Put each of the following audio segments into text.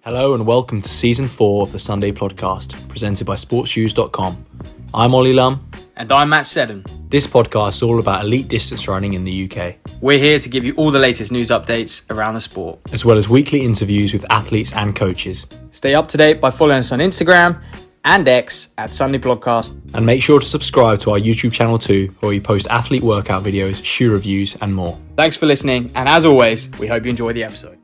Hello and welcome to Season 4 of the Sunday Podcast, presented by sportsshoes.com. I'm Ollie Lum. And I'm Matt Seddon. This podcast is all about elite distance running in the UK. We're here to give you all the latest news updates around the sport, as well as weekly interviews with athletes and coaches. Stay up to date by following us on Instagram and X at Sunday Podcast. And make sure to subscribe to our YouTube channel too, where we post athlete workout videos, shoe reviews and more. Thanks for listening, and as always, we hope you enjoy the episode.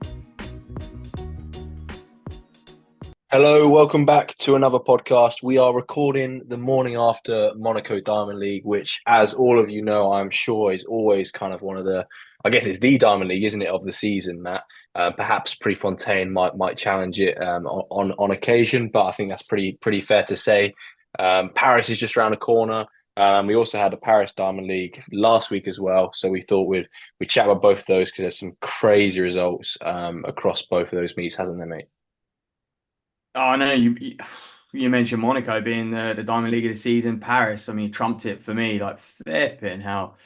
Hello, welcome back to another podcast. We are recording the morning after Monaco Diamond League, which, as all of you know, I'm sure is always kind of one of the, I guess it's the Diamond League, isn't it, of the season, Matt? Perhaps Prefontaine might challenge it on occasion, but I think that's pretty fair to say. Paris is just around the corner. We also had the Paris Diamond League last week as well, so we thought we'd chat about both of those because there's some crazy results across both of those meets, hasn't there, mate? Oh, no, you mentioned Monaco being the Diamond League of the season. Paris, I mean, trumped it for me, like flipping hell.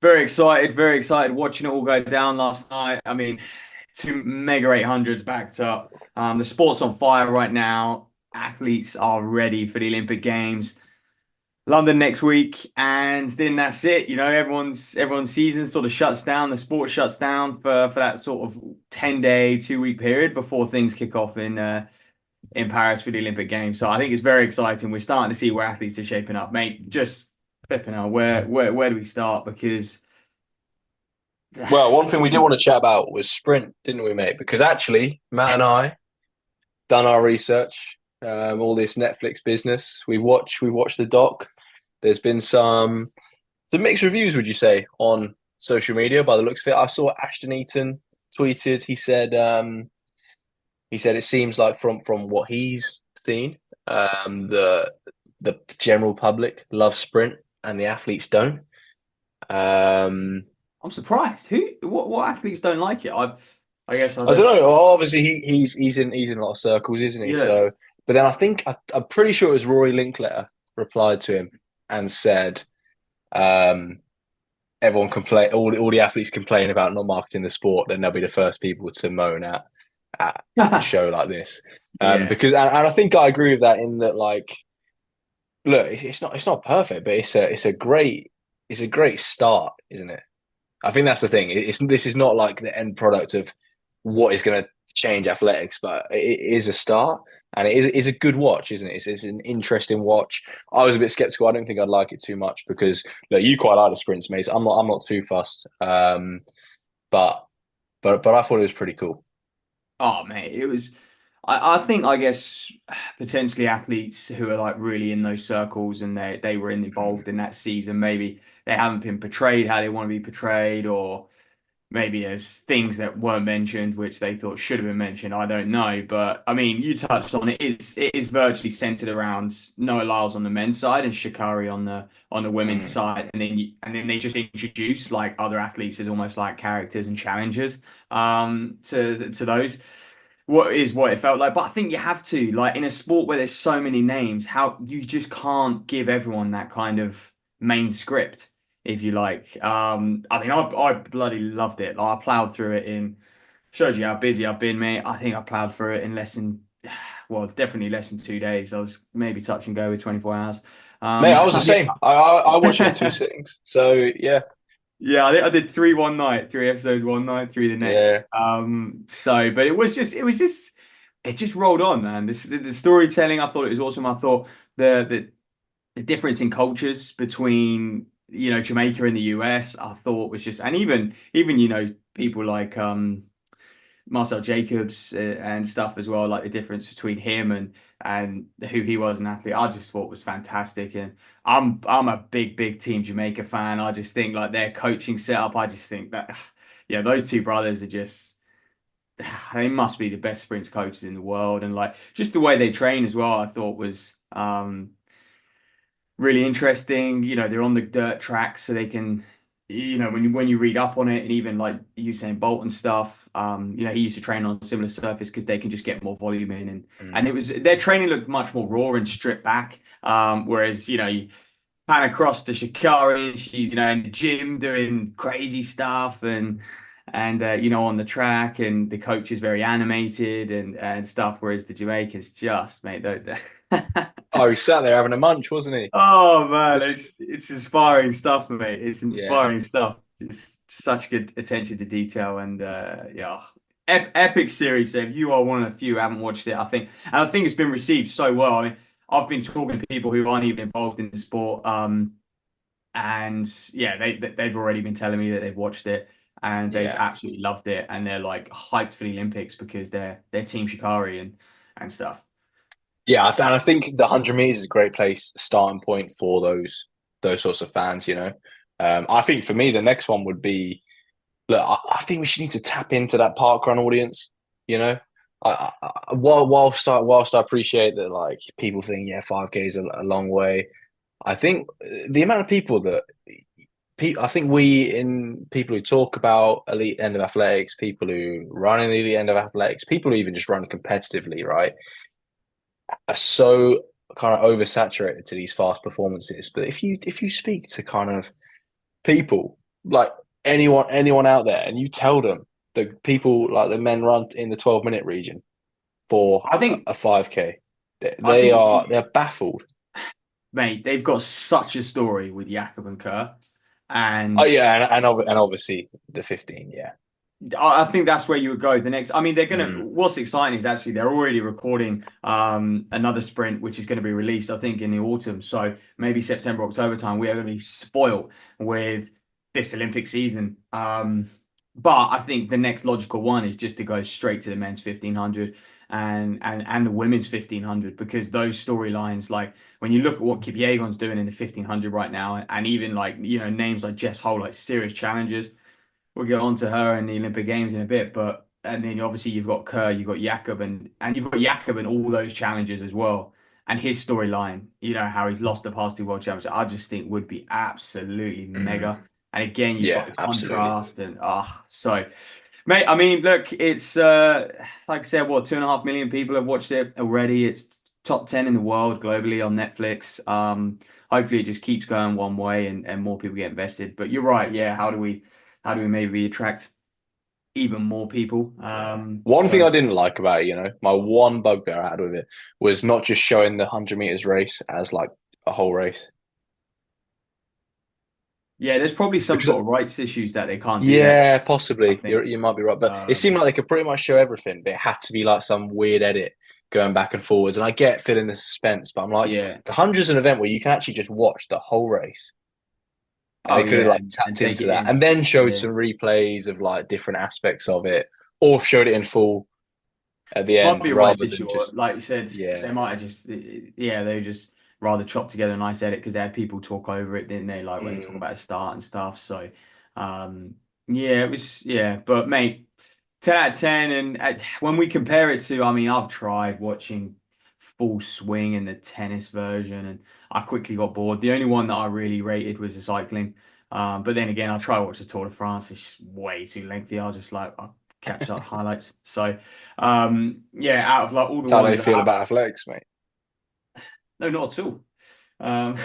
Very excited watching it all go down last night. I mean, 2 mega 800s backed up. The sport's on fire right now. Athletes are ready for the Olympic Games. London next week, and then that's it. You know, everyone's season sort of shuts down. The sport shuts down for that sort of 10-day, 2-week period before things kick off in Paris for the Olympic Games. So I think it's very exciting. We're starting to see where athletes are shaping up, mate. Just flipping out. Where do we start? Because well, one thing we did want to chat about was sprint, didn't we, mate? Because actually, Matt and I done our research. All this Netflix business. We watched the doc. There's been some mixed reviews, would you say, on social media by the looks of it. I saw Ashton Eaton tweeted. He said it seems like from what he's seen, the general public love sprint and the athletes don't. I'm surprised. What athletes don't like it? I guess I don't know. Obviously, he's in a lot of circles, isn't he? Yeah. So. But then I think I'm pretty sure it was Rory Linkletter replied to him and said, "Everyone complain, all the athletes complain about not marketing the sport, then they'll be the first people to moan at a show like this." Because and I think I agree with that in that, like, look, it's not perfect, but it's a great start, isn't it? I think that's the thing. This is not like the end product of what is going to change athletics, but it is a start. And it is a good watch, isn't it? It's an interesting watch. I was a bit skeptical. I don't think I'd like it too much because look, you quite like the sprints, mate. I'm not too fussed. But I thought it was pretty cool. Oh, mate, it was. I think, I guess, potentially athletes who are like really in those circles and they were involved in that season. Maybe they haven't been portrayed how they want to be portrayed, or maybe there's things that weren't mentioned which they thought should have been mentioned. I don't know, but I mean, you touched on it. It is virtually centered around Noah Lyles on the men's side and Sha'Carri on the women's side, and then they just introduce like other athletes as almost like characters and challengers to those. What it felt like, but I think you have to, like, in a sport where there's so many names, how you just can't give everyone that kind of main script, if you like. I mean, I bloody loved it. Like, I plowed through it shows you how busy I've been, mate. I think I plowed through it in definitely less than 2 days. I was maybe touch and go with 24 hours. Mate, I was the same. I watched it in 2 sittings. So yeah. Yeah, I did 3 one night, 3 episodes one night, 3 the next. Yeah. But it just rolled on, man. The storytelling, I thought it was awesome. I thought the difference in cultures between, you know, Jamaica and the US, I thought was just, and even you know, people like Marcel Jacobs and stuff as well, like the difference between him and who he was an athlete, I just thought was fantastic. And I'm a big Team Jamaica fan. I just think like their coaching setup, I just think that, yeah, those two brothers are just, they must be the best sprints coaches in the world. And like just the way they train as well, I thought was really interesting. You know, they're on the dirt tracks, so they can, you know, when you read up on it, and even like Usain Bolt and stuff, you know, he used to train on a similar surface because they can just get more volume in, and it was, their training looked much more raw and stripped back. Whereas, you know, you pan across to Sha'Carri, she's, you know, in the gym doing crazy stuff, and and on the track, and the coach is very animated and stuff. Whereas the Jamaicans just, mate, Oh, he sat there having a munch, wasn't he? oh man, Just it's inspiring stuff, mate. It's yeah, inspiring stuff. It's such good attention to detail, and yeah, epic series. If you are one of the few who haven't watched it, I think it's been received so well. I mean, I've been talking to people who aren't even involved in the sport, and yeah, they've already been telling me that they've watched it and they've yeah. absolutely loved it, and they're like hyped for the Olympics because they're Team Shikari and stuff. Yeah, and I think the 100 meters is a great place starting point for those sorts of fans. I think for me the next one would be look. I think we should need to tap into that parkrun audience. You know, whilst I appreciate that, like people think yeah, 5K is a long way. I think the amount of people that I think we in people who talk about elite end of athletics, people who run in the elite end of athletics, people who even just run competitively, right? Are so kind of oversaturated to these fast performances. But if you speak to kind of people like anyone out there, and you tell them the people like the men run in the 12-minute region for I think a 5K, I they think are they're baffled. mate, they've got such a story with Jakob and Kerr, Oh and yeah, and obviously the 15, yeah. I think that's where you would go. The next, I mean, they're gonna. Mm, What's exciting is actually they're already recording another sprint, which is going to be released, I think, in the autumn. So maybe September, October time, we are going to be spoilt with this Olympic season. But I think the next logical one is just to go straight to the men's 1500 and the women's 1500, because those storylines, like when you look at what Kipyegon's doing in the 1500 right now, and even like names like Jess Holt, like serious challengers. We'll get on to her in the Olympic Games in a bit, but and then obviously you've got Kerr, you've got Jakob, and you've got Jakob and all those challenges as well. And his storyline, how he's lost the past two world championships, I just think would be absolutely mm. mega. And again, you've got Yeah, the absolutely. contrast and so mate, I mean, look, it's like I said, what 2.5 million people have watched it already. It's top 10 in the world globally on Netflix. Hopefully it just keeps going one way and more people get invested. But you're right, yeah. How do we maybe attract even more people? Yeah. Um, One thing so I didn't like about it, my one bugbear I had with it was not just showing the 100 meters race as like a whole race. yeah, there's probably some Because sort of rights issues that they can't do that, yeah, I possibly think. you might be right, but it seemed Um, like they could pretty much show everything, but it had to be like some weird edit going back and forwards. And I get filling the suspense, but I'm like, yeah. the hundreds an event where you can actually just watch the whole race, and Oh they could have yeah, like and tapped take into it that, in. and then showed Yeah. some replays of like different aspects of it, or showed it in full at the Might end be a rights rather than issue, or just like you said, yeah. they might have just, yeah, they just rather chop together a nice edit because they had people talk over it, didn't they? Like when they talk Mm. about the start and stuff. So, yeah, it was, yeah. But mate, 10 out of 10. And when we compare it to, I mean, I've tried watching Full Swing and the tennis version, and I quickly got bored. The only one that I really rated was the cycling. But then again, I try to watch the Tour de France. It's way too lengthy. I'll catch up highlights. So, yeah, out of like all the That's how they ones that feel have, about athletics, mate. no, not at all. Um,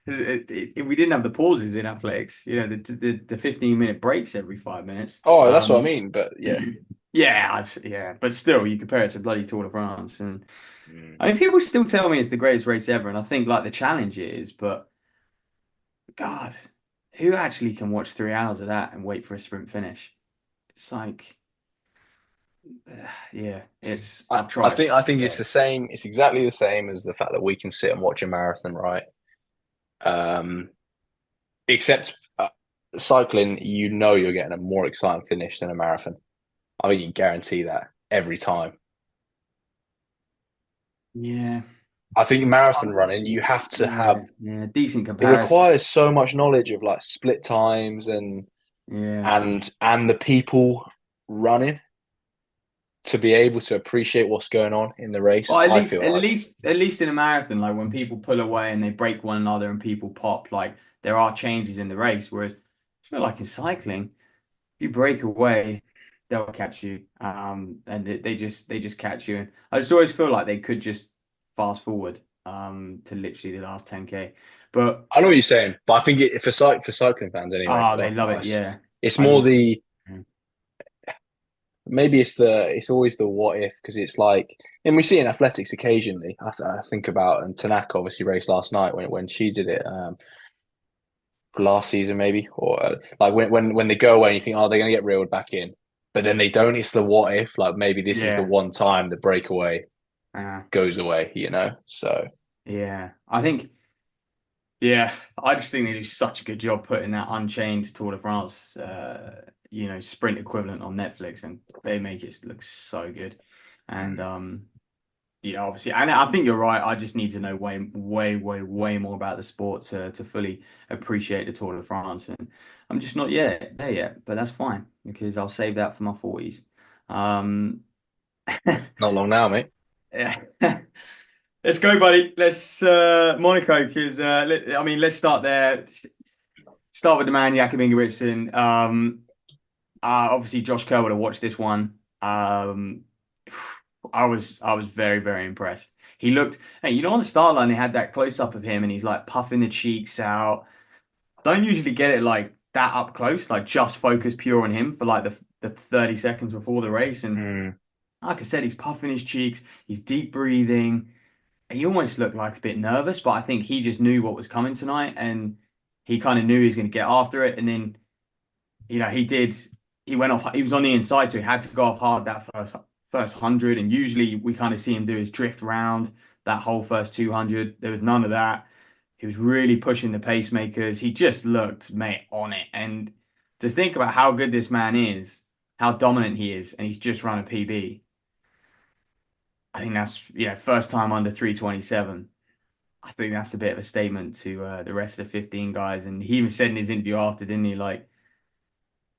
if we didn't have the pauses in athletics, the 15-minute breaks every 5 minutes. Oh, that's what I mean. But yeah, Yeah, yeah, but still, you compare it to bloody Tour de France, and mm. I mean, people still tell me it's the greatest race ever, and I think like the challenge is, but God, who actually can watch 3 hours of that and wait for a sprint finish? It's like, yeah, I've I tried. think it's the same. It's exactly the same as the fact that we can sit and watch a marathon, right? Um, except cycling, you're getting a more exciting finish than a marathon. I think you can guarantee that every time. Yeah, I think marathon running, you have to have. yeah, decent It comparison. requires so much knowledge of like split times Yeah. and the people running to be able to appreciate what's going on in the race. Well, I feel like. at least in a marathon, like when people pull away and they break one another and people pop, like there are changes in the race. Whereas I feel like in cycling, if you break away, they'll catch you. And they just catch you. And I just always feel like they could just fast forward to literally the last 10K. But I know what you're saying, but I think for cycling fans anyway. oh, they Oh, love it. Yeah. It's I more just the maybe it's always the what if because it's like and we see it in athletics occasionally. I think about and Tanaka obviously raced last night when she did it last season maybe or like when they go away and you think oh they're gonna get reeled back in, but then they don't. It's the what if like maybe this is the yeah. one time the breakaway Uh, goes away, you know. So yeah. I think yeah, I just think they do such a good job putting that Unchained Tour de France sprint equivalent on Netflix and they make it look so good. And obviously, and I think you're right. I just need to know way, way, way, way more about the sport to fully appreciate the Tour de France, and I'm just not yet there yet. But that's fine because I'll save that for my 40s. Um, not long now, mate. yeah. Let's go, buddy. Let's Monaco because let's start there. Start with the man Jakob Ingebrigtsen. Obviously, Josh Kerr would have watched this one. I was very, very impressed. He looked, hey, on the start line, they had that close up of him and he's like puffing the cheeks out. Don't usually get it like that up close, like just focus pure on him for like the 30 seconds before the race. And Mm. like I said, he's puffing his cheeks, he's deep breathing. He almost looked like a bit nervous, but I think he just knew what was coming tonight and he kind of knew he was going to get after it. And then he did. He went off. He was on the inside, so he had to go off hard that first 100. And usually we kind of see him do his drift round that whole first 200. There was none of that. He was really pushing the pacemakers. He just looked, mate, on it. And to think about how good this man is, how dominant he is, and he's just run a PB. I think that's first time under 327. I think that's a bit of a statement to the rest of the 15 guys. And he even said in his interview after, didn't he? Like,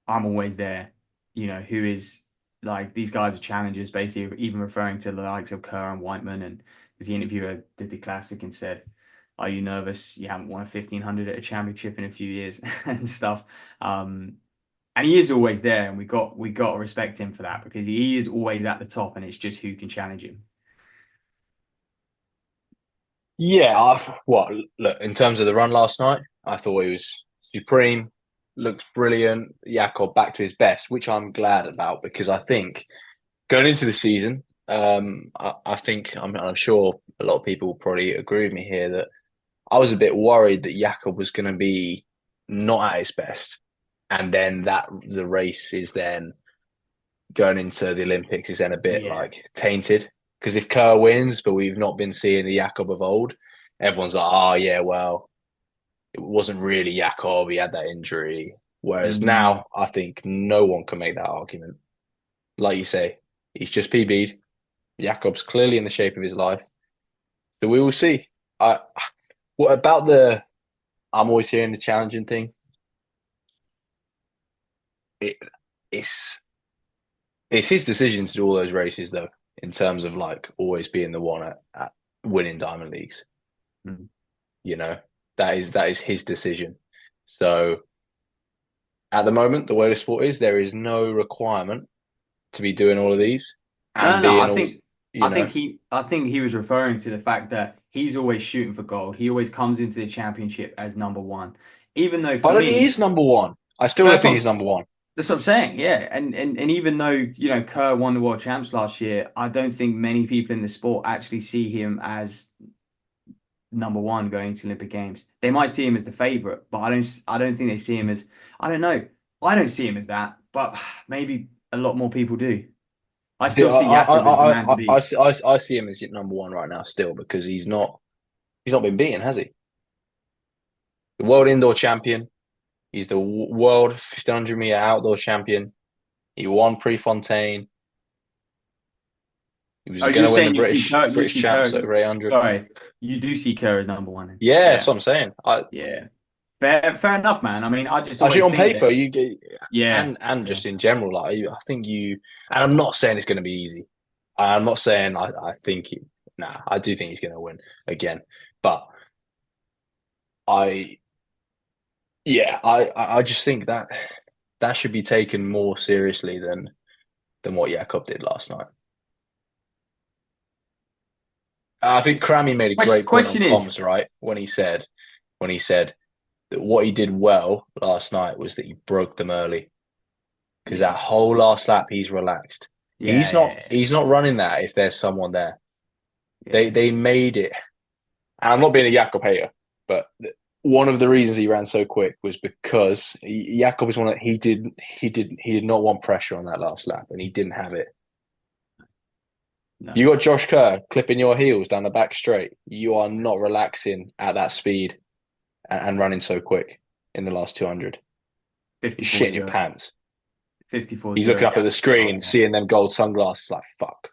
I'm always there. Who is like these guys are challengers, basically, even referring to the likes of Kerr and Whiteman. And as the interviewer did the classic and said, "Are you nervous? You haven't won a 1500 at a championship in a few years and stuff." And he is always there, and we got to respect him for that because he is always at the top, and it's just who can challenge him. Yeah, look, in terms of the run last night, I thought he was supreme, looked brilliant. Jakob back to his best, which I'm glad about because I think going into the season, I think I'm sure a lot of people will probably agree with me here that I was a bit worried that Jakob was going to be not at his best, and then that the race is then going into the Olympics is then a bit Yeah. like tainted because if Kerr wins, but we've not been seeing the Jakob of old, everyone's like, oh yeah, well, it wasn't really Jakob. He had that injury. Whereas Mm. now, I think no one can make that argument. Like you say, he's just PB'd. Jakob's clearly in the shape of his life. So we will see. I what about the I'm always hearing the challenging thing. It it's it's his decision to do all those races though, in terms of like always being the one at winning diamond leagues. Mm. You know, that is his decision. So at the moment, the way the sport is, there is no requirement to be doing all of these No, and no, being all, you know. I think he was referring to the fact that he's always shooting for gold. He always comes into the championship as number one. Even though I for don't think he me, is number one. I still no, don't think he's number one. that's what I'm saying. Yeah. And even though, Kerr won the world champs last year, I don't think many people in the sport actually see him as number one going to Olympic Games. They might see him as the favorite, but I don't think they see him as I don't know. I don't see him as that, but maybe a lot more people do. I I do. still see Jakob as the man to beat. I see him as number one right now still because he's not been beaten, has he? The world indoor champion. He's the world 1500 meter outdoor champion. He won Prefontaine. He was Oh, going you're to win the saying you British see champs Kerr. over 800. Sorry, you do see Kerr as number one. Then. Yeah, that's Yeah, what I'm saying. yeah. Fair enough, man. I mean, I just Actually, always on think paper, that. you get, Yeah, and yeah. just in general, like I think and I'm not saying it's going to be easy. I'm not saying I think nah, I do think he's going to win again, but I, yeah, I just think that should be taken more seriously than what Jakob did last night. I think Crammy made a great point on Question is, comms, right? When he said that what he did well last night was that he broke them early. because that Yeah, whole last lap he's relaxed. yeah, yeah, He's not running that if there's someone there. yeah. They made it. And I'm not being a Jakob hater, but one of the reasons he ran so quick was because Jakob was one that he did not want pressure on that last lap, and he didn't have it. No, You got Josh Kerr clipping your heels down the back straight. You are not relaxing at that speed and running so quick in the last 200. You're shitting your 54-0. pants. He's 54-0. looking up Yeah. at the screen, Oh, seeing them gold sunglasses, like fuck.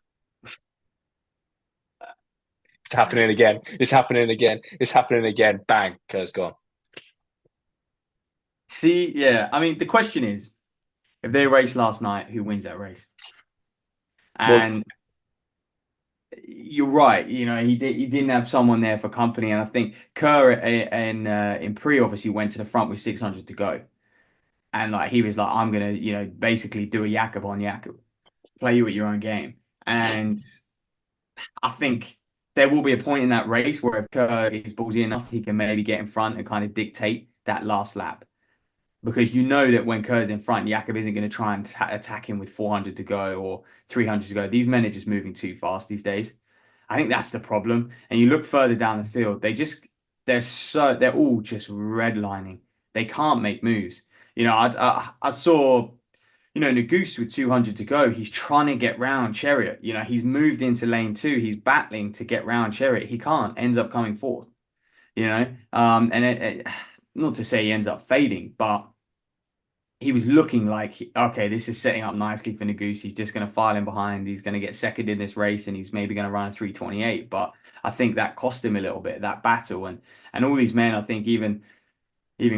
It's happening again. It's happening again. It's happening again. Bang, Kerr's gone. see, yeah. I mean, the question is, if they race last night, who wins that race? Well, And you're right. He didn't have someone there for company, and I think Kerr in pre obviously went to the front with 600 to go, and like he was like, I'm gonna basically do a Jakob on Jakob, play you at your own game, and I think there will be a point in that race where if Kerr is ballsy enough, he can maybe get in front and kind of dictate that last lap. Because you know that when Kerr's in front, Jakob isn't going to try and attack him with 400 to go or 300 to go. These men are just moving too fast these days. I think that's the problem. And you look further down the field, they're all just redlining. They can't make moves. I saw Nagus with 200 to go. He's trying to get round Chariot. He's moved into lane two. He's battling to get round Chariot. He can't. Ends up coming fourth. And not to say he ends up fading, but he was looking like, okay, this is setting up nicely for Nagus. He's just going to file in behind. He's going to get second in this race, and he's maybe going to run a 328. But I think that cost him a little bit, that battle, and all these men. I think even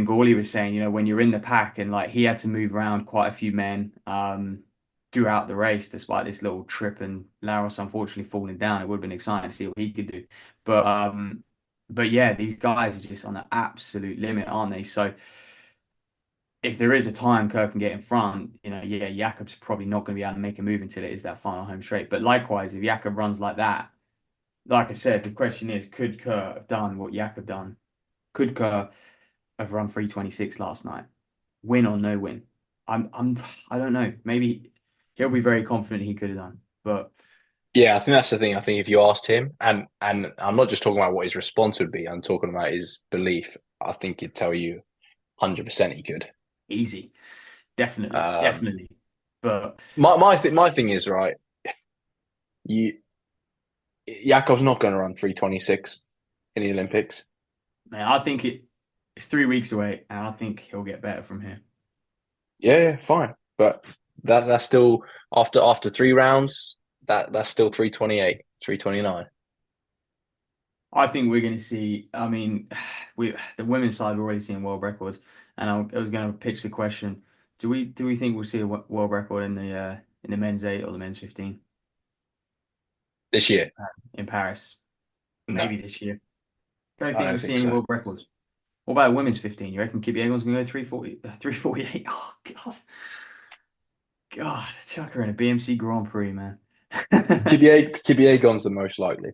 Gawley was saying, when you're in the pack, and like he had to move around quite a few men throughout the race, despite this little trip and Laros unfortunately falling down. It would have been exciting to see what he could do, but yeah, these guys are just on the absolute limit, aren't they? So if there is a time Kirk can get in front, yeah, Jakob's probably not going to be able to make a move until it is that final home straight. But likewise, if Jakob runs like that, like I said, the question is, could Kerr have done what Jakob done? Could Kerr have run 326 last night? Win or no win? I don't know. Maybe he'll be very confident he could have done. But yeah, I think that's the thing. I think if you asked him, and I'm not just talking about what his response would be, I'm talking about his belief. I think he'd tell you 100% he could. easy. Definitely. Um, Definitely. But my thing is right. You Jakob's not going to run 326 in the Olympics. man, I think it's 3 weeks away, and I think he'll get better from here. Yeah, fine, but that's still after 3 rounds. That's still 328, 329. I think we're going to see. I mean, the women's side we're already seeing world records, and I was going to pitch the question: do we think we'll see a world record in the men's 8 or the men's 15 This year. in Paris? No, Maybe this year. Don't I think don't we'll see think any so. world records. What about women's 15? You reckon Kipyegon's going to go 340, 348? Oh God, God, chuck her in a BMC Grand Prix, man. Kipyegon's the most likely.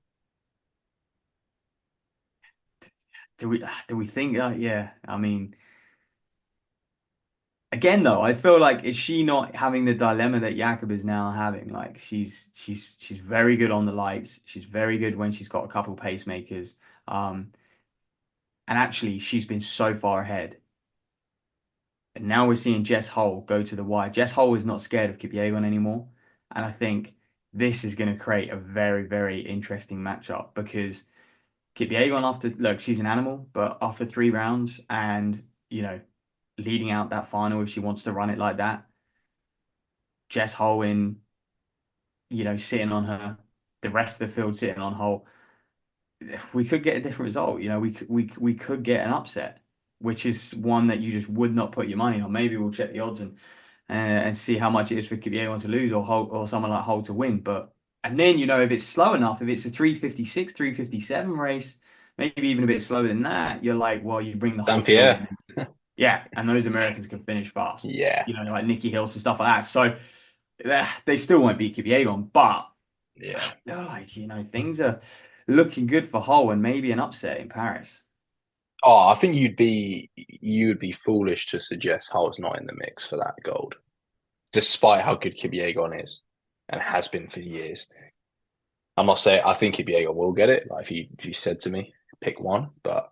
Do we think that? Yeah, I mean. Again, though, I feel like is she not having the dilemma that Jakob is now having? Like she's very good on the lights. She's very good when she's got a couple pacemakers. Um, and actually she's been so far ahead. And now we're seeing Jess Hull go to the wire. Jess Hull is not scared of Kipyegon anymore. And I think this is going to create a very, very interesting matchup because Kipyegon look, she's an animal, but after 3 rounds and, leading out that final, if she wants to run it like that, Jess Hull sitting on her, the rest of the field sitting on Hull, we could get a different result. We could get an upset, which is one that you just would not put your money on. Maybe we'll check the odds and see how much it is for Kipyegon to lose or Hull, or someone like Hull to win. But and then if it's slow enough, if it's a 356, 357 race, maybe even a bit slower than that, you're like, well, you bring the whole Dan field Pierre. in. Yeah, and those Americans can finish fast. Yeah, Like Nikki Hills and stuff like that. So they still won't beat Kipyegon, but yeah. I feel like, things are looking good for Hull and maybe an upset in Paris. Oh, I think you'd be foolish to suggest Hull's not in the mix for that gold. despite how good Kipyegon is and has been for years. I'm not saying I think Kipyegon will get it. Like if you said to me, pick one, but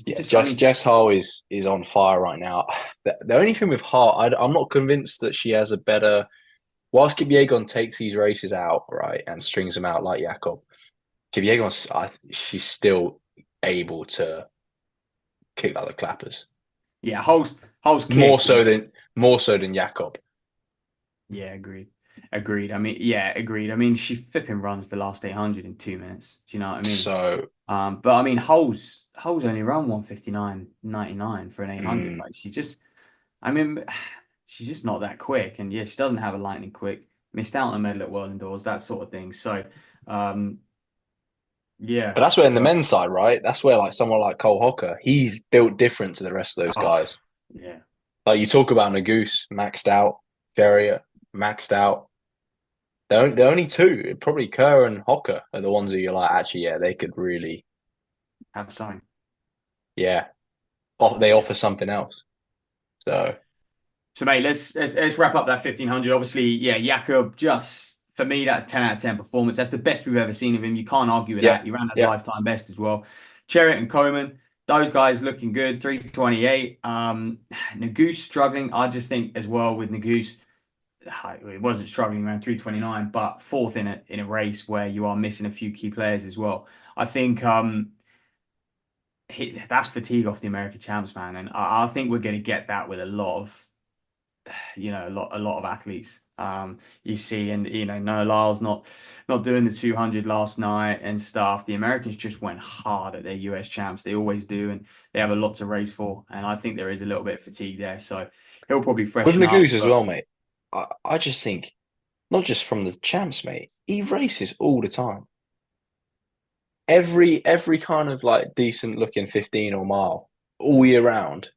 yeah, Just, I mean, Jess Ho is on fire right now. The only thing with Hart, I'm not convinced that she has a better. Whilst Kipyegon takes these races out right and strings them out like Jakob, she's still able to kick like the clappers. yeah, Hull's More kick. so than more so than Jakob. Yeah, agreed. Agreed. I mean, yeah, agreed. I mean, she flipping runs the last 800 in 2 minutes. Do you know what I mean? So But I mean, Hull's only run 159.99 for an 800. mm, Like I mean, she's just not that quick. And yeah, she doesn't have a lightning quick. Missed out on a medal at World Indoors, that sort of thing. So, um, but yeah, that's where in the but men's side, right? That's where like someone like Cole Hocker, he's built different to the rest of those oh, guys. yeah, Like you talk about Nagoose, maxed out, Ferrier, maxed out. The only two, probably Kerr and Hocker, are the ones that you're like, actually, yeah, they could really, have something. yeah, they Yeah. offer something else. So So mate, let's wrap up that 1500. Obviously, yeah, Jakob just for me that's 10 out of 10 performance. That's the best we've ever seen of him. You can't argue with yeah, that. He ran at yeah. lifetime best as well. Chariot and Coleman, those guys looking good, 328. Nagoose struggling. I just think as well with Nagoose, it wasn't struggling around 329, but fourth in a race where you are missing a few key players as well. I think that's fatigue off the American champs, man, and I think we're going to get that with a lot of a lot of athletes. You see, and Noah Lyle's not doing the 200 last night and stuff. The Americans just went hard at their US champs. They always do, and they have a lot to race for. And I think there is a little bit of fatigue there, so he'll probably With freshen up. Nagoose as But well, mate. I just think not just from the champs, mate. He races all the time. Every kind of like decent looking 15 or mile all year round.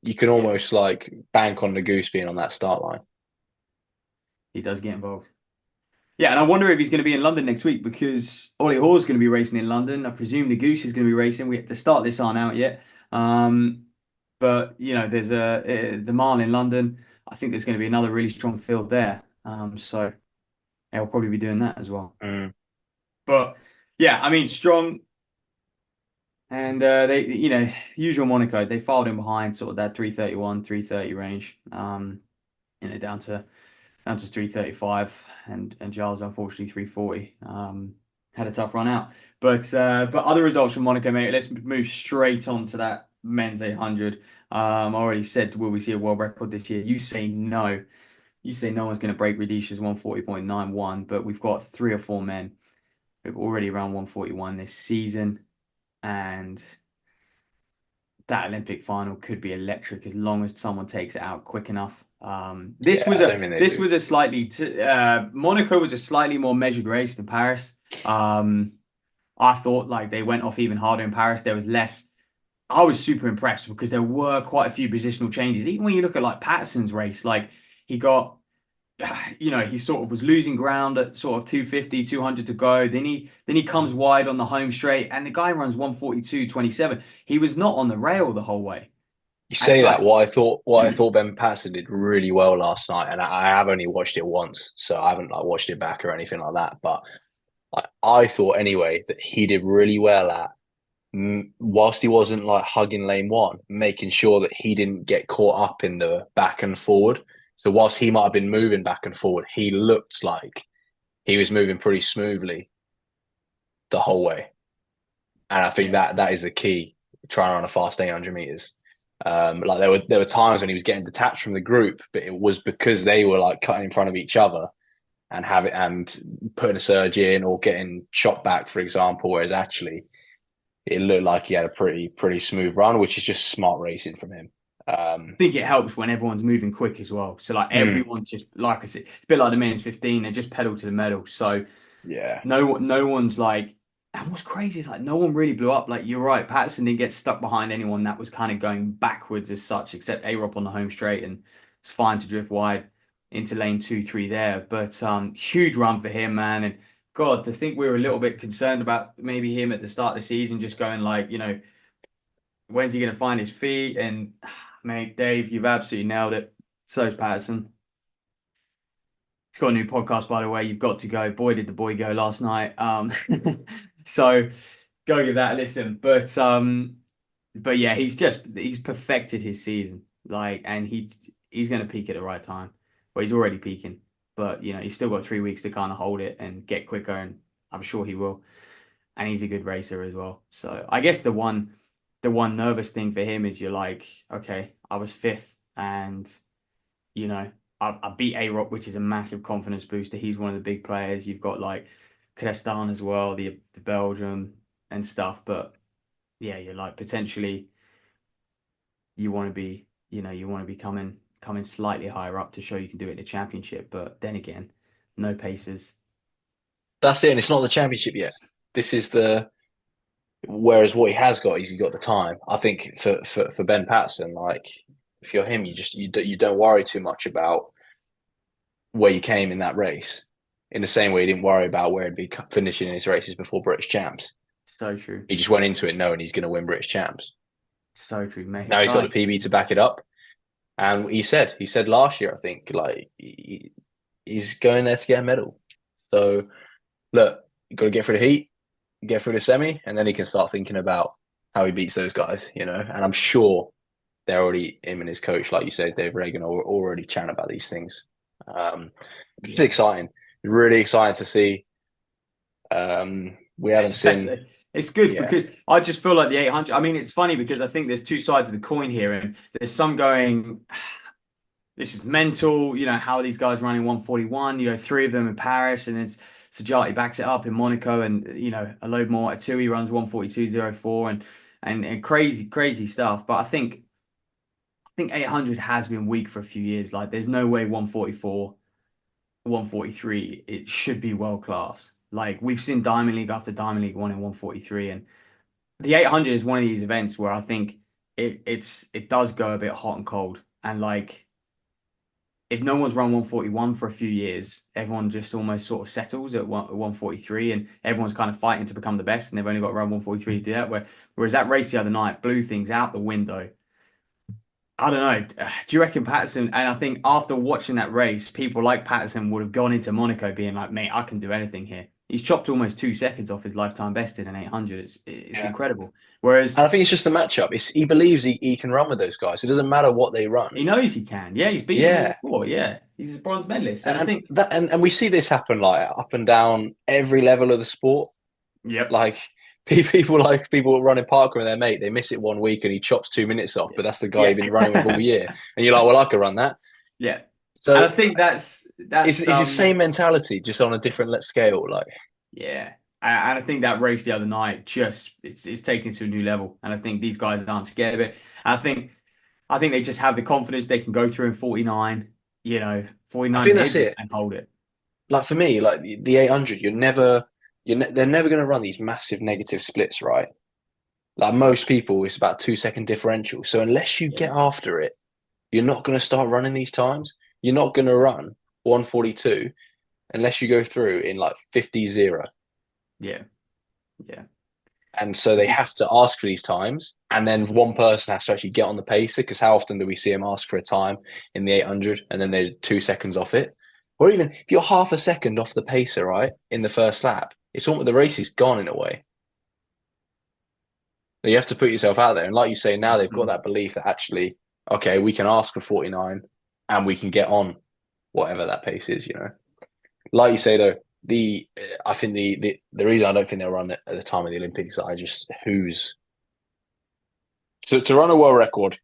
You can yeah, almost like bank on Nagoose being on that start line. he does get involved. Yeah, and I wonder if he's going to be in London next week because Ollie Hoare's going to be racing in London. I presume the Goose is going to be racing. The start list aren't out yet. But there's the mile in London. I think there's going to be another really strong field there. So he'll probably be doing that as well. Mm, But yeah, I mean, strong and they, usual Monaco, they filed in behind sort of that 331, 330 range. Down to 335 and Giles unfortunately 340. Had a tough run out. But other results from Monaco, mate. Let's move straight on to that men's 800. I already said, will we see a world record this year? You say no. You say no one's going to break Radisha's 140.91, but we've got three or four men who've already run 141 this season, and that Olympic final could be electric as long as someone takes it out quick enough. This yeah, was I a don't think they this do. was a slightly Monaco was a slightly more measured race than Paris. I thought like they went off even harder in Paris. There was less. I was super impressed because there were quite a few positional changes. Even when you look at like Patterson's race, like he got he sort of was losing ground at sort of 250, 200 to go. Then he comes wide on the home straight and the guy runs 142.27. He was not on the rail the whole way. You It's say that like, what I thought Ben Patterson did really well last night, and I have only watched it once, so I haven't like watched it back or anything like that. But like, I thought anyway that he did really well at whilst he wasn't like hugging lane one, making sure that he didn't get caught up in the back and forward. So whilst he might have been moving back and forward, he looked like he was moving pretty smoothly the whole way. And I think yeah, that is the key trying to run a fast 800 meters. Like there were times when he was getting detached from the group, but it was because they were like cutting in front of each other and putting a surge in or getting shot back, for example. Whereas actually it looked like he had a pretty smooth run, which is just smart racing from him. I think it helps when everyone's moving quick as well. So like Mm, everyone's just like I said, it's a bit like the men's 15. They just pedal to the metal. So yeah, no one's like, and what's crazy is like no one really blew up. Like you're right, Patterson didn't get stuck behind anyone that was kind of going backwards as such, except Arup on the home straight, and it's fine to drift wide into lane 2, 3 there. But huge run for him, man. And God, to think we were a little bit concerned about maybe him at the start of the season, just going like, when's he going to find his feet? And mate, Dave, you've absolutely nailed it. So's Patterson. He's got a new podcast, by the way. You've got to go. Boy, did the boy go last night. So go give that a listen. But yeah, he's perfected his season. Like, and he's going to peak at the right time. Well, he's already peaking, but he's still got 3 weeks to kind of hold it and get quicker, and I'm sure he will. And he's a good racer as well. So I guess the one nervous thing for him is you're like, okay, I was fifth, and you know, I beat A Rock, which is a massive confidence booster. He's one of the big players. You've got like Crestan as well, the Belgium and stuff. But yeah, you're like potentially you want to be coming slightly higher up to show you can do it in the championship. But then again, no paces. That's it, and it's not the championship yet. This is the whereas what he has got is he's got the time. I think for Ben Patterson, like if you're him, you don't worry too much about where you came in that race. In the same way, he didn't worry about where he'd be finishing in his races before British champs. So true. He just went into it knowing he's going to win British champs. So true, mate. Now he's got the Like, PB to back it up, and he said last year, I think, like he's going there to get a medal. So look, you got to get through the heat, get through the semi, and then he can start thinking about how he beats those guys. And I'm sure they're already him and his coach, like you said, Dave Reagan, are already chatting about these things. Um, it's yeah. exciting, really exciting to see. We haven't It's best. seen, It's good yeah, because I just feel like the 800. I mean, it's funny because I think there's two sides of the coin here, and there's some going, this is mental. How are these guys running 141? Three of them in Paris, and it's Sajati backs it up in Monaco, and a load more. Atui runs 142.04, and crazy, crazy stuff. But I think 800 has been weak for a few years. Like, there's no way 144, 143, it should be world class. Like, we've seen Diamond League after Diamond League one in 143, and the 800 is one of these events where I think it does go a bit hot and cold. And like, if no one's run 141 for a few years, everyone just almost sort of settles at 143, and everyone's kind of fighting to become the best, and they've only got around 143 to do that. Whereas that race the other night blew things out the window. I don't know. Do you reckon Patterson? And I think after watching that race, people like Patterson would have gone into Monaco being like, "Mate, I can do anything here." He's chopped almost 2 seconds off his lifetime best in an 800. It's yeah. incredible. Whereas And I think it's just the matchup. He believes he can run with those guys. It doesn't matter what they run. he knows he can. Yeah, he's beaten them all Yeah, before. Yeah, he's a bronze medalist. And I and think, and we see this happen like up and down every level of the sport. yep, Like people running parkour with their mate, they miss it one week and he chops 2 minutes off, but that's the guy yeah, you've been running with all year. And you're like, well, I could run that. yeah. And So I think that's it's that's it's the same mentality, just on a different scale. Like, yeah. And I think that race the other night just it's taken it to a new level. And I think these guys aren't scared of it. And I think they just have the confidence they can go through in 49, I 49 think that's mids it. and hold it. Like for me, like the 800, they're never going to run these massive negative splits, right? Like most people, it's about 2 second differential. So unless you Yeah. get after it, you're not going to start running these times. You're not going to run 142 unless you go through in like 50-0. Yeah. Yeah. And so they have to ask for these times. And then one person has to actually get on the pacer because how often do we see them ask for a time in the 800 and then they're 2 seconds off it? Or even if you're half a second off the pacer, right, in the first lap, it's almost the race is gone in a way. You have to put yourself out there. And like you say, now they've got Mhm. that belief that actually, okay, we can ask for 49 and we can get on whatever that pace is. Like you say though, I think the reason I don't think they'll run at the time of the Olympics, I just who's to run a world record,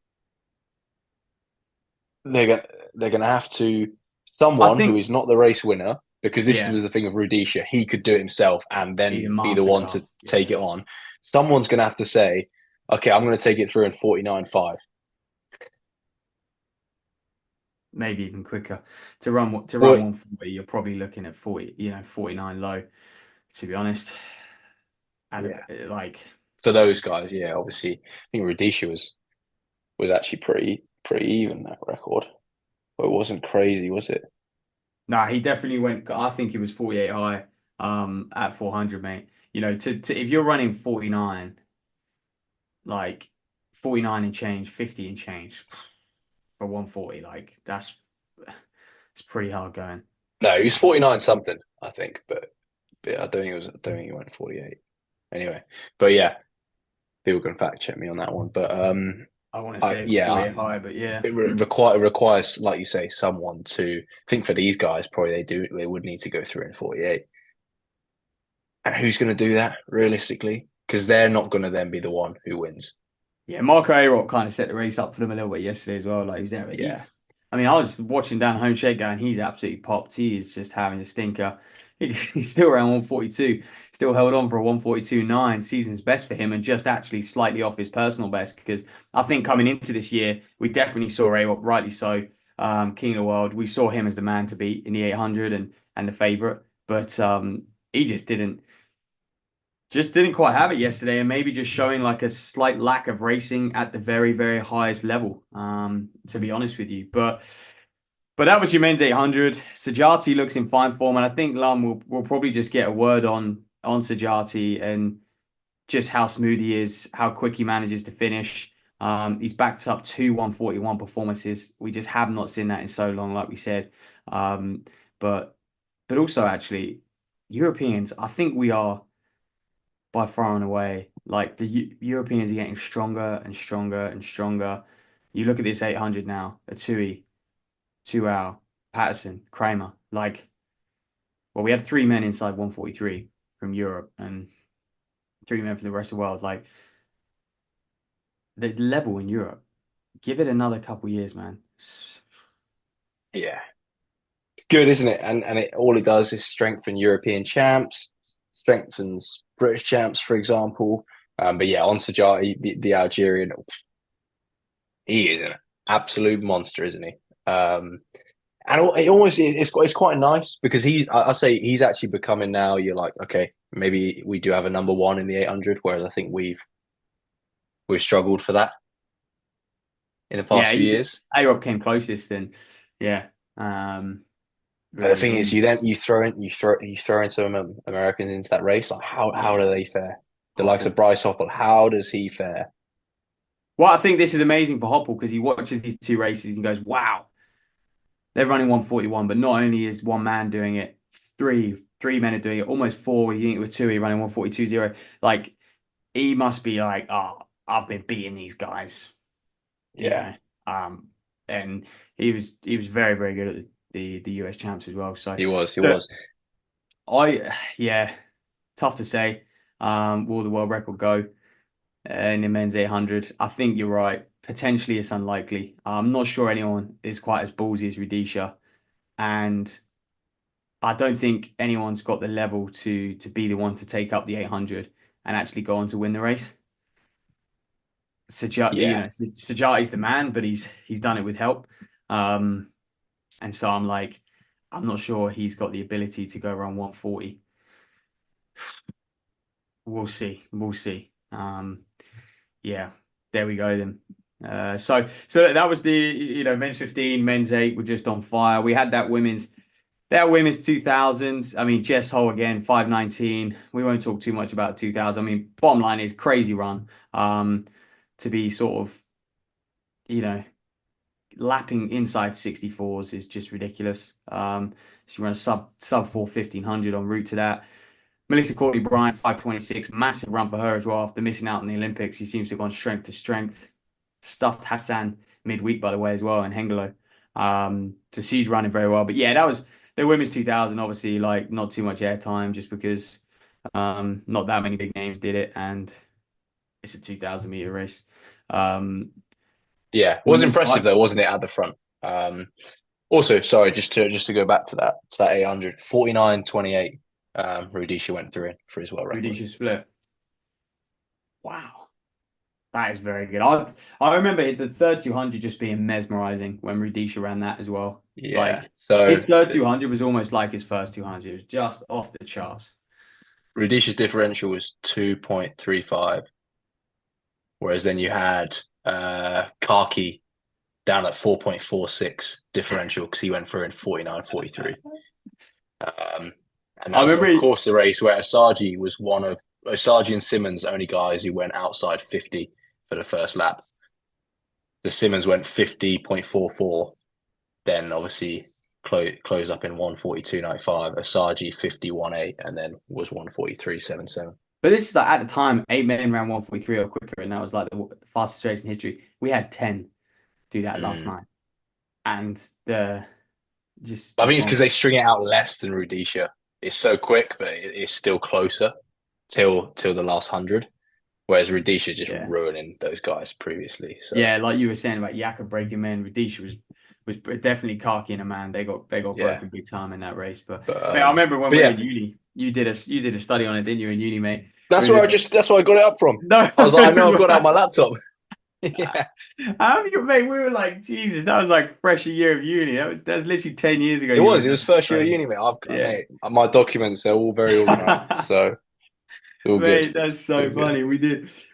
they're gonna they're gonna have to I someone who think, is not the race winner, because this yeah, was the thing of Rudisha, he could do it himself and he's a then be the one to masterclass. take Yeah. it on. Someone's gonna have to say, okay, I'm gonna take it through in 49.5. Maybe even quicker. To run Well, 140, you're probably looking at 40, 49 low, to be honest. yeah, Like, for those guys, yeah, obviously, I think Rudisha was actually pretty even that record, but it wasn't crazy, was it? nah, he definitely went. I think he was 48 high at 400, mate. To if you're running 49, like 49 and change, 50 and change for 140, like that's it's pretty hard going. No, he was 49 something, I think, but I don't think it was. I don't think he went 48. Anyway, but yeah, people can fact check me on that one. But I want to I say yeah, 48 high, but yeah. it requires, like you say, someone to I think for these guys. Probably they would need to go through in 48. And who's going to do that realistically? Because they're not going to then be the one who wins. Yeah, Marco Arup kind of set the race up for them a little bit yesterday as well. Like he was there. Yeah, I mean, I was watching down home shake going, he's absolutely popped. He is just having a stinker. He's still around 142, still held on for a 142.9. Season's best for him and just actually slightly off his personal best because I think coming into this year, we definitely saw Arup, rightly so, King of the World. We saw him as the man to beat in the 800 and the favourite, but he just didn't quite have it yesterday, and maybe just showing like a slight lack of racing at the very, very highest level, to be honest with you. But that was your men's 800. Sajati looks in fine form, and I think Lum will probably just get a word on Sajati and just how smooth he is, how quick he manages to finish. He's backed up two 141 performances. We just have not seen that in so long, like we said. Um, but but also actually, Europeans, I think we are by far and away. Like the Europeans are getting stronger and stronger and stronger. You look at this 800 now, Atui, 2 hour, Patterson, Kramer. Like, well, we had three men inside 143 from Europe and three men from the rest of the world. Like the level in Europe, give it another couple years, man. yeah, good, isn't it? And it all it does is strengthen European champs, strengthens British champs, for example. But yeah, on Sajati, the Algerian, he is an absolute monster, isn't he? And it almost it's quite nice because I say he's actually becoming now. You're like, okay, maybe we do have a number one in the 800, whereas I think we've struggled for that in the Yeah, past few years. A-Rob came closest and yeah, um, But the really, thing is, really. you throw in some Americans into that race. Like how Yeah, do they fare? The likes of Hoppel. Bryce Hoppel, how does he fare? Well, I think this is amazing for Hoppel because he watches these two races and goes, wow, they're running 141, but not only is one man doing it, three men are doing it, almost four. You think with two, he running 142.0. Like he must be like, oh, I've been beating these guys, you Yeah, know. Um, and he was very, very good at the US champs as well. So he so was. yeah, tough to say. Will the world record go in the men's 800? I think you're right. Potentially, it's unlikely. I'm not sure anyone is quite as ballsy as Rudisha, and I don't think anyone's got the level to be the one to take up the 800 and actually go on to win the race. Yeah, Sajati's the man, but he's done it with help. Um, and so I'm like, I'm not sure he's got the ability to go around 140. We'll see. We'll see. Yeah, there we go then. So that was the men's 15, men's 8 were just on fire. We had that women's 2000. I mean, Jess Hull again, 519. We won't talk too much about 2000. I mean, bottom line is crazy run. To be sort of, you know, lapping inside 64s is just ridiculous. She ran a sub 4 1500 en route to that. Melissa Courtney Bryant, 526, massive run for her as well after missing out in the Olympics. She seems to have gone strength to strength. Stuffed Hassan midweek, by the way, as well, and Hengelo. So she's running very well. But yeah, that was the women's 2000, obviously, like not too much airtime just because not that many big names did it, and it's a 2000 meter race. Um, yeah. It was women's impressive five, though, wasn't it, at the front? Also, sorry, just to go back to that 800, 49.28. Rudisha went through it for his world record. Rhodesia split. Wow. That is very good. I remember the third 200 just being mesmerizing when Rudisha ran that as well. Yeah. Like his So third 200 was almost like his first 200. It was just off the charts. Rudisha's differential was 2.35, whereas then you had Kaki down at 4.46 differential because he went through in 49.43. Um, and I that's remember, of course the race where Asagi was one of Asagi and Simmons only guys who went outside 50 for the first lap. The Simmons went 50.44, then obviously closed up in 142.95. Asagi 51.8, and then was 143.77. But this is like at the time, 8 men ran 143 or quicker, and that was like the fastest race in history. We had 10 do that last Mm. night, and the I just think it's on. because they string it out less than Rudisha. It's so quick, but it's still closer till the last 100. Whereas Rudisha just Yeah, ruining those guys previously. So yeah, like you were saying about Yaka breaking men, Rudisha was definitely cocky in a man. They got yeah, broken big time in that race. But but mate, I remember when but we were yeah, in uni, you did a study on it, didn't you? In uni, mate, we were that's where I got it up from. no, I was like, I know I've got it on my laptop. Yeah, how you, mate? We were like, Jesus, that was like fresh a year of uni. That's literally 10 years ago. it You were was. in It that was first year of study. uni, mate. Yeah. Mate, my documents they're all very organized, so it's all good. Mate, that's so Feels good. funny. We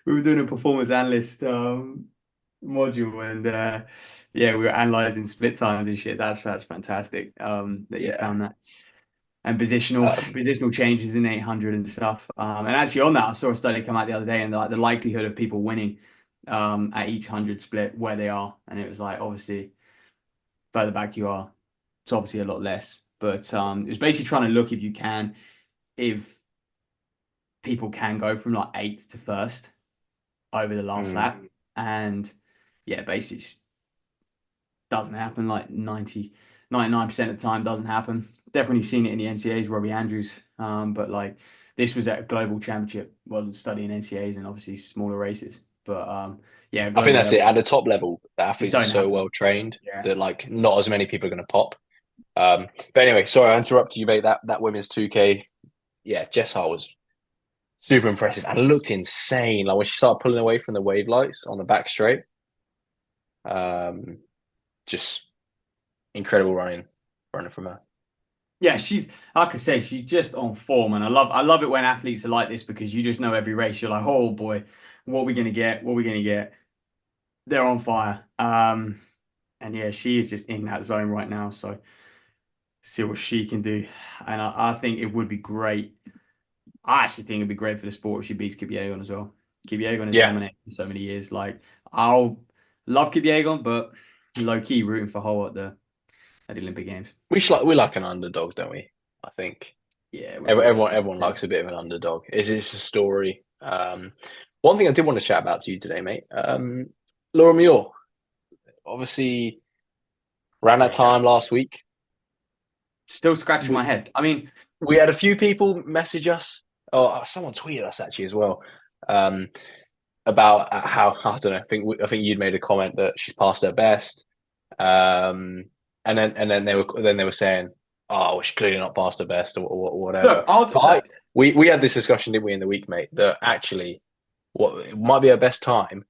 were doing a performance analyst module and yeah, we were analyzing split times and shit. That's fantastic. That you Yeah. found that. And positional Um, positional changes in 800 and stuff. And actually on that, I saw a study come out the other day and like the likelihood of people winning at each 100 split where they are. And it was like obviously further back you are, it's obviously a lot less. But it was basically trying to look if people can go from like eighth to first over the last mm. lap. And yeah, basically just doesn't happen like 99% of the time doesn't happen. Definitely seen it in the NCAAs, Robbie Andrews. But like this was at a global championship, well, studying NCAAs and obviously smaller races. But yeah, I think global that's it. level At the top level, the just athletes are don't so happen. well trained Yeah. that like not as many people are going to pop. But anyway, sorry I interrupted you, mate. That women's 2K, yeah, Jess Hart was super impressive and looked insane. Like when she started pulling away from the wave lights on the back straight, um, just incredible running from her. Yeah, she's like I say, she's just on form, and I love it when athletes are like this because you just know every race. You're like, oh boy, what are we gonna get? What are we gonna get? They're on fire. And yeah, she is just in that zone right now. So see what she can do. And I think it would be great. I actually think it'd be great for the sport if she beats Kipyegon as well. Kipyegon has Yeah, dominated for so many years. Like I'll love Kipyegon, but low key rooting for her at the Olympic Games. we like an underdog, don't we? I think Yeah, we do. everyone likes a bit of an underdog. It's a story. One thing I did want to chat about to you today, mate. Laura Muir, obviously around that Yeah, time last week. still scratching my We head. I mean, we had a few people message us, or someone tweeted us actually as well, um, about how I don't know. I think you'd made a comment that she's past her best, um, and then they were saying, oh, well, she's clearly not past her best or whatever. look, I'll But look. we had this discussion, didn't we, in the week, mate? That actually, what it might be her best time.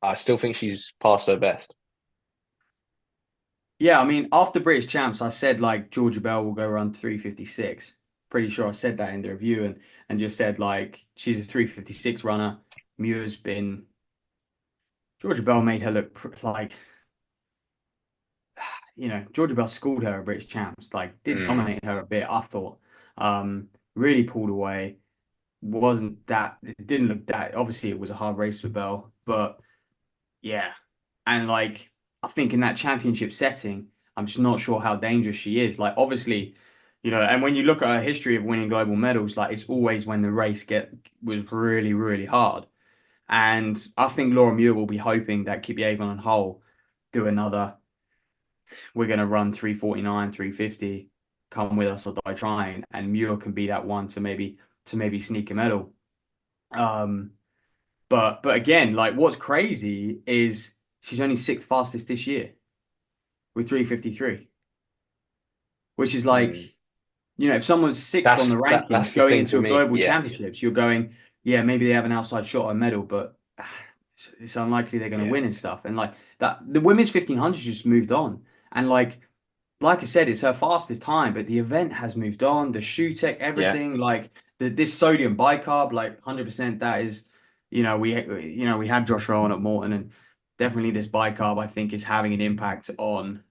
I still think she's past her best. Yeah, I mean, after British champs, I said like Georgia Bell will go run 356. Pretty sure I said that in the review and just said like she's a 356 runner. Muir's been Georgia Bell made her look like Georgia Bell schooled her at British champs, like did Mm, dominate her a bit, I thought. Really pulled away. Wasn't that it didn't look that obviously it was a hard race for Bell, but yeah. And like I think in that championship setting, I'm just not sure how dangerous she is. Like obviously, and when you look at her history of winning global medals, like it's always when the race get was really, really hard. And I think Laura Muir will be hoping that Kipyegon and Hull do another. We're going to run 349, 350. Come with us or die trying. And Muir can be that one to maybe sneak a medal. Um, but again, like what's crazy is she's only sixth fastest this year with 353, which is like, mm. if someone's sixth on the rankings That's the going thing for into a me. global Yeah, championships, you're going, yeah, maybe they have an outside shot at a medal, but it's unlikely they're going to yeah, win and stuff. And like that, the women's 1500 just moved on. And like I said, it's her fastest time, but the event has moved on. The shoe tech, yeah. everything, like this sodium bicarb, like 100%. That is, we had Josh Rowan at Morton, and definitely this bicarb, I think, is having an impact on